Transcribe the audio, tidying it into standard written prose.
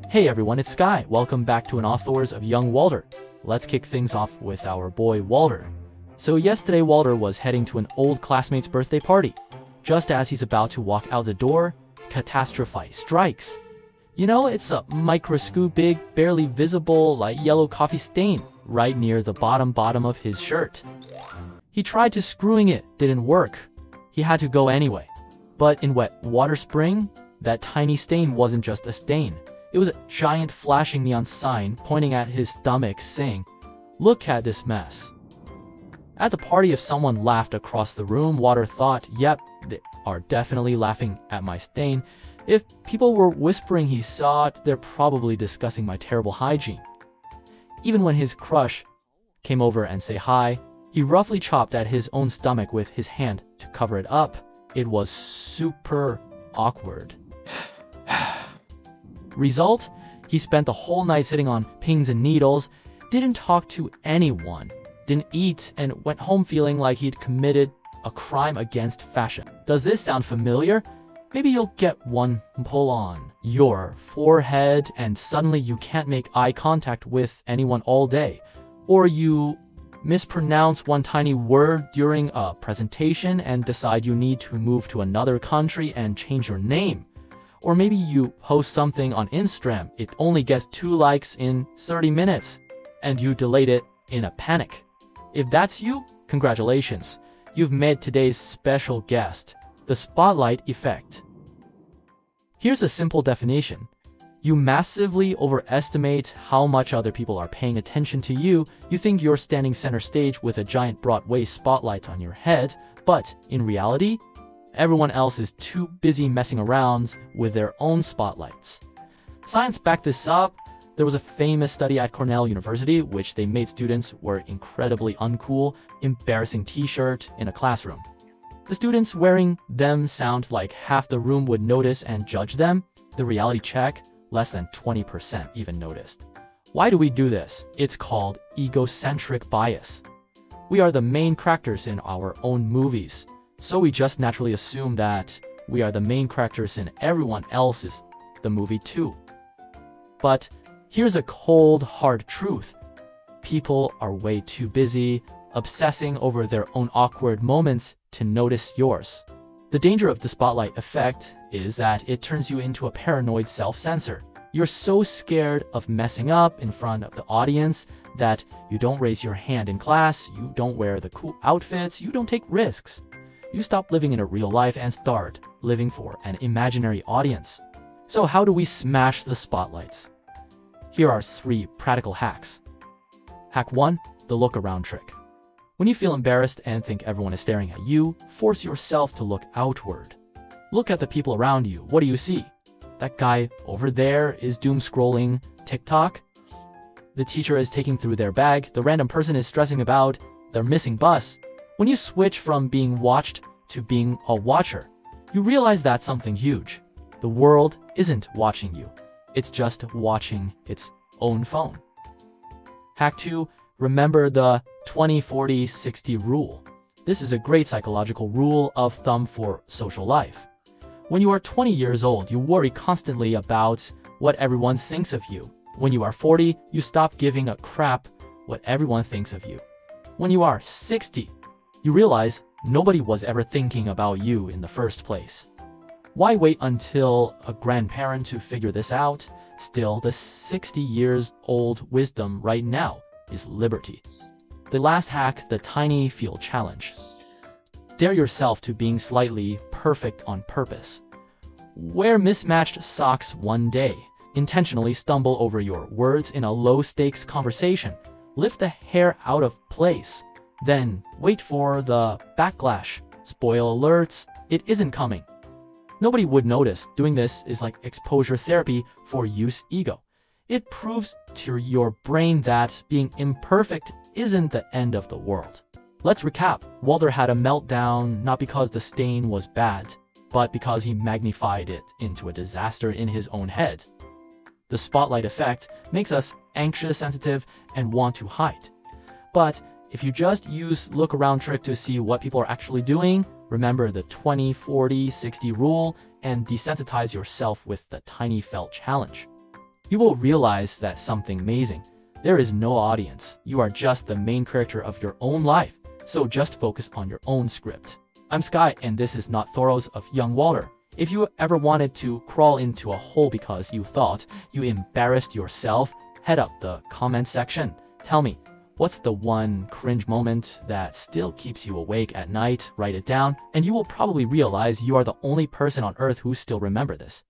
Hey everyone, it's Sky. Welcome back to an Authors of Young Walter. Let's kick things off with our boy Walter. So yesterday Walter was heading to an old classmate's birthday party. Just as he's about to walk out the door, catastrophe strikes. You know, it's a microscopic, barely visible, like yellow coffee stain right near the bottom of his shirt. He tried to screwing it, didn't work. He had to go anyway. But in wet water spring, that tiny stain wasn't just a stain. It was a giant flashing neon sign pointing at his stomach saying, "Look at this mess." At the party, if someone laughed across the room, Walter thought, yep, they are definitely laughing at my stain. If people were whispering he saw it, they're probably discussing my terrible hygiene. Even when his crush came over and say hi, he roughly chopped at his own stomach with his hand to cover it up. It was super awkward. Result? He spent the whole night sitting on pins and needles, didn't talk to anyone, didn't eat, and went home feeling like he'd committed a crime against fashion. Does this sound familiar? Maybe you'll get one pull on your forehead and suddenly you can't make eye contact with anyone all day. Or you mispronounce one tiny word during a presentation and decide you need to move to another country and change your name. Or maybe you post something on Instagram, it only gets 2 likes in 30 minutes, and you delete it in a panic. If that's you, congratulations. You've met today's special guest, the spotlight effect. Here's a simple definition. You massively overestimate how much other people are paying attention to you. You think you're standing center stage with a giant Broadway spotlight on your head, but in reality, everyone else is too busy messing around with their own spotlights. Science backed this up. There was a famous study at Cornell University which they made students wear incredibly uncool, embarrassing t-shirt in a classroom. The students wearing them sound like half the room would notice and judge them. The reality check, less than 20% even noticed. Why do we do this? It's called egocentric bias. We are the main characters in our own movies. So we just naturally assume that we are the main characters in everyone else's the movie too. But here's a cold, hard truth. People are way too busy, obsessing over their own awkward moments to notice yours. The danger of the spotlight effect is that it turns you into a paranoid self-censor. You're so scared of messing up in front of the audience that you don't raise your hand in class, you don't wear the cool outfits, you don't take risks. You stop living in a real life and start living for an imaginary audience. So how do we smash the spotlights? Here are 3 practical hacks. Hack 1, the look around trick. When you feel embarrassed and think everyone is staring at you, force yourself to look outward. Look at the people around you. What do you see? That guy over there is doom scrolling TikTok. The teacher is taking through their bag. The random person is stressing about their missing bus. When you switch from being watched to being a watcher, you realize that's something huge. The world isn't watching you. It's just watching its own phone. Hack 2, remember the 20-40-60 rule. This is a great psychological rule of thumb for social life. When you are 20 years old, you worry constantly about what everyone thinks of you. When you are 40, you stop giving a crap what everyone thinks of you. When you are 60, you realize nobody was ever thinking about you in the first place. Why wait until a grandparent to figure this out? Still, the 60 years old wisdom right now is liberty. The last hack, the tiny field challenge. Dare yourself to being slightly perfect on purpose. Wear mismatched socks one day. Intentionally stumble over your words in a low-stakes conversation. Lift the hair out of place. Then wait for the backlash. Spoil alerts, it isn't coming. Nobody would notice. Doing this is like exposure therapy for youth's ego. It proves to your brain that being imperfect isn't the end of the world. Let's recap. Walter had a meltdown not because the stain was bad, but because he magnified it into a disaster in his own head. The spotlight effect makes us anxious, sensitive, and want to hide. But If you just use look around trick to see what people are actually doing, remember the 20, 40, 60 rule and desensitize yourself with the tiny felt challenge. You will realize that something amazing. There is no audience. You are just the main character of your own life. So just focus on your own script. I'm Sky, and this is Not Thoros of Young Walter. If you ever wanted to crawl into a hole because you thought you embarrassed yourself, head up the comment section. Tell me, what's the one cringe moment that still keeps you awake at night? Write it down, and you will probably realize you are the only person on earth who still remember this.